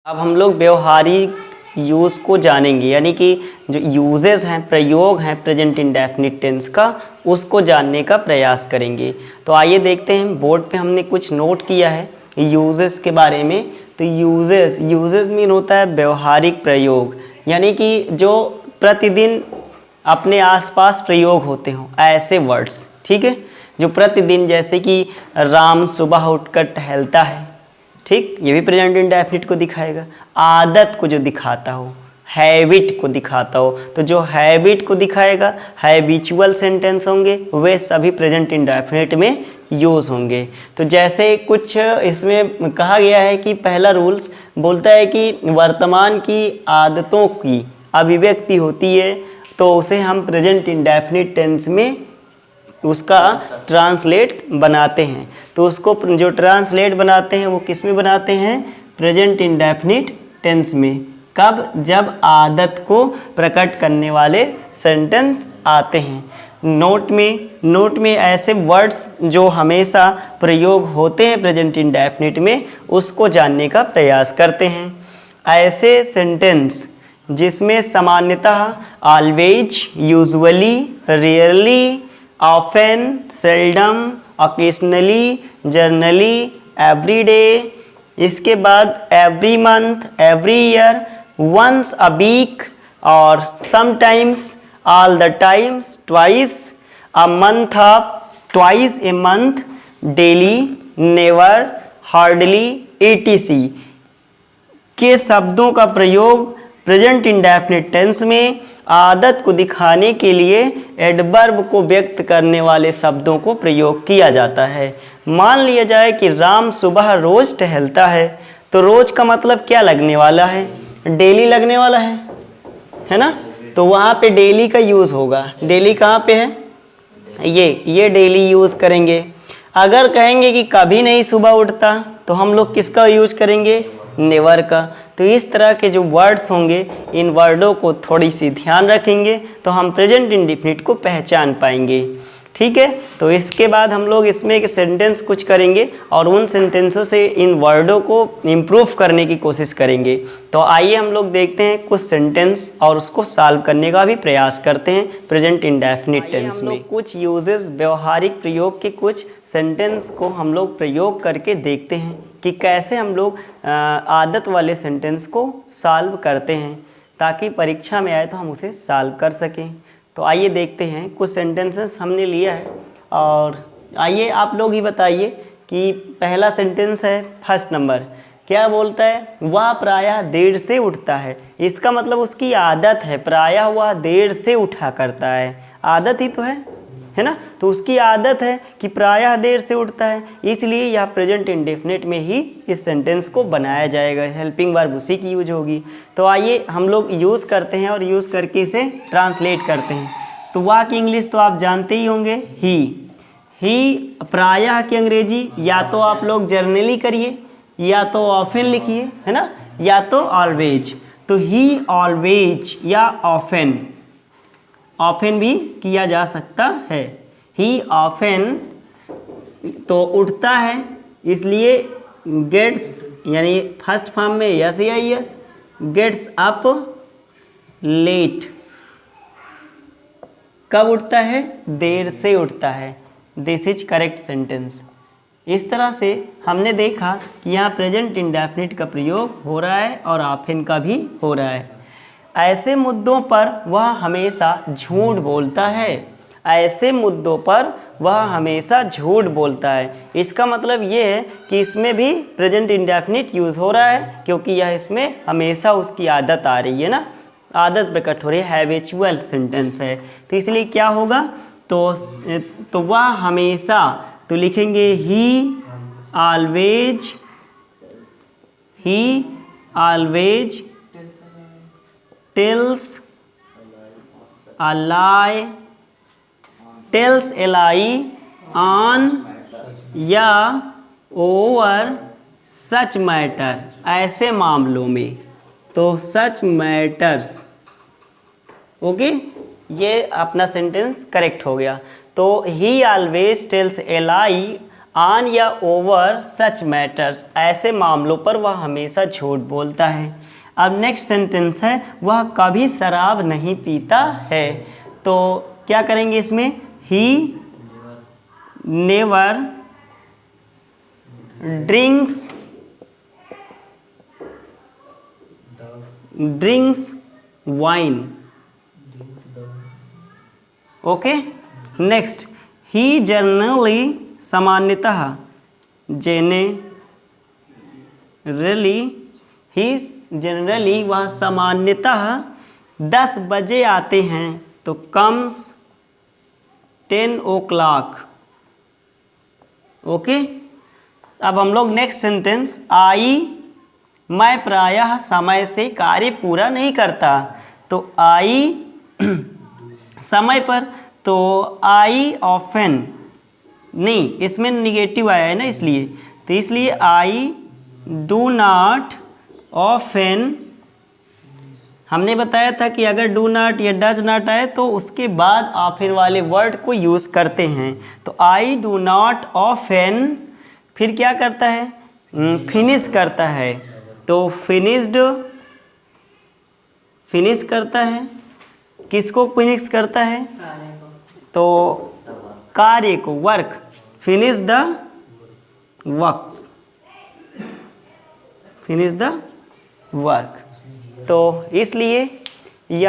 अब हम लोग व्यवहारिक यूज़ को जानेंगे, यानी कि जो यूजेस हैं, प्रयोग हैं प्रेजेंट इंडेफिनिट टेंस का, उसको जानने का प्रयास करेंगे। तो आइए देखते हैं, बोर्ड पे हमने कुछ नोट किया है यूजेस के बारे में। तो यूजेस मीन होता है व्यवहारिक प्रयोग, यानी कि जो प्रतिदिन अपने आसपास प्रयोग होते हों ऐसे वर्ड्स, ठीक है, जो प्रतिदिन, जैसे कि राम सुबह उठकर टहलता है, ठीक, ये भी प्रेजेंट इंडेफिनिट को दिखाएगा। आदत को जो दिखाता हो, हैबिट को दिखाता हो, तो जो हैबिट को दिखाएगा हैबिचुअल सेंटेंस होंगे, वे सभी प्रेजेंट इंडेफिनिट में यूज़ होंगे। तो जैसे कुछ इसमें कहा गया है कि पहला रूल्स बोलता है कि वर्तमान की आदतों की अभिव्यक्ति होती है, तो उसे हम प्रेजेंट इंडेफिनिट टेंस में उसका ट्रांसलेट बनाते हैं। तो उसको जो ट्रांसलेट बनाते हैं वो किस में बनाते हैं? प्रेजेंट इंडेफिनिट टेंस में। कब? जब आदत को प्रकट करने वाले सेंटेंस आते हैं। नोट में ऐसे वर्ड्स जो हमेशा प्रयोग होते हैं प्रेजेंट इंडेफिनिट में, उसको जानने का प्रयास करते हैं। ऐसे सेंटेंस जिसमें सामान्यतः always, usually, rarely, often, seldom, occasionally, generally, every day, इसके बाद every month, every year, once a week और sometimes, all the times, twice, a month of, twice a month, daily, never, hardly, etc. के शब्दों का प्रयोग present indefinite tense में आदत को दिखाने के लिए एडवर्ब को व्यक्त करने वाले शब्दों को प्रयोग किया जाता है। मान लिया जाए कि राम सुबह रोज टहलता है, तो रोज का मतलब क्या लगने वाला है? डेली लगने वाला है ना? तो वहाँ पे डेली का यूज़ होगा। डेली कहाँ पे है? ये डेली यूज़ करेंगे। अगर कहेंगे कि कभी नहीं सुबह उठता, तो हम लोग किसका यूज करेंगे? नेवर का। तो इस तरह के जो वर्ड्स होंगे, इन वर्डों को थोड़ी सी ध्यान रखेंगे तो हम प्रेजेंट इंडेफिनिट को पहचान पाएंगे, ठीक है। तो इसके बाद हम लोग इसमें एक सेंटेंस कुछ करेंगे और उन सेंटेंसों से इन वर्डों को इम्प्रूव करने की कोशिश करेंगे। तो आइए हम लोग देखते हैं कुछ सेंटेंस और उसको सॉल्व करने का भी प्रयास करते हैं प्रेजेंट इंडेफिनिट टेंस में। कुछ यूजेस, व्यवहारिक प्रयोग के कुछ सेंटेंस को हम लोग प्रयोग करके देखते हैं कि कैसे हम लोग आदत वाले सेंटेंस को सॉल्व करते हैं, ताकि परीक्षा में आए तो हम उसे सॉल्व कर सकें। तो आइए देखते हैं, कुछ सेंटेंसेस हमने लिया है और आइए आप लोग ही बताइए कि पहला सेंटेंस है फर्स्ट नंबर, क्या बोलता है? वह प्रायः देर से उठता है। इसका मतलब उसकी आदत है, प्रायः वह देर से उठा करता है। आदत ही तो है ना? तो उसकी आदत है कि प्रायः देर से उठता है, इसलिए यह प्रेजेंट इंडेफिनिट में ही इस सेंटेंस को बनाया जाएगा। हेल्पिंग वर्ब उसी की यूज होगी। तो आइए हम लोग यूज़ करते हैं और यूज़ करके इसे ट्रांसलेट करते हैं। तो वाह की इंग्लिश तो आप जानते ही होंगे, ही। प्रायः की अंग्रेजी या तो आप लोग जर्नली करिए, या तो ऑफन लिखिए, है ना, या तो ऑलवेज। तो ही, ऑलवेज या ऑफन, ऑफन भी किया जा सकता है। ही ऑफन तो उठता है, इसलिए गेट्स, यानी फर्स्ट फॉर्म में यस या यस, गेट्स अप लेट। कब उठता है? देर से उठता है। This is correct sentence. इस तरह से हमने देखा कि यहाँ प्रेजेंट इंडेफिनिट का प्रयोग हो रहा है और ऑफन का भी हो रहा है। ऐसे मुद्दों पर वह हमेशा झूठ बोलता है। ऐसे मुद्दों पर वह हमेशा झूठ बोलता है। इसका मतलब ये है कि इसमें भी प्रेजेंट इंडेफिनिट यूज़ हो रहा है, क्योंकि यह इसमें हमेशा उसकी आदत आ रही है ना, आदत प्रकट हो रही है, हैबिचुअल सेंटेंस है। तो इसलिए क्या होगा? तो वह हमेशा, तो लिखेंगे ही always tells a lie on या over such matter, ऐसे मामलों में। तो such matters, ओके, ये अपना सेंटेंस करेक्ट हो गया। तो he always tells a lie on या ओवर सच मैटर्स, ऐसे मामलों पर वह हमेशा झूठ बोलता है। अब नेक्स्ट सेंटेंस है वह कभी शराब नहीं पीता है। तो क्या करेंगे इसमें, he never drinks wine. Okay, next he generally, सामान्यतः, जनरली वह सामान्यतः 10 बजे आते हैं। तो कम्स 10 o'clock। ओके, अब हम लोग नेक्स्ट सेंटेंस, मैं प्रायः समय से कार्य पूरा नहीं करता। तो आई समय पर, तो आई ऑफन नहीं, इसमें निगेटिव आया है ना, इसलिए तो इसलिए आई डू नॉट ऑफन। हमने बताया था कि अगर डू नॉट या डज नॉट आए तो उसके बाद ऑफन वाले वर्ड को यूज़ करते हैं। तो आई डू नॉट ऑफन, फिर क्या करता है, फिनिश करता है। तो फिनिश करता है, किसको फिनिश करता है, तो कार्य को, work, finish the works, finish the work. तो इसलिए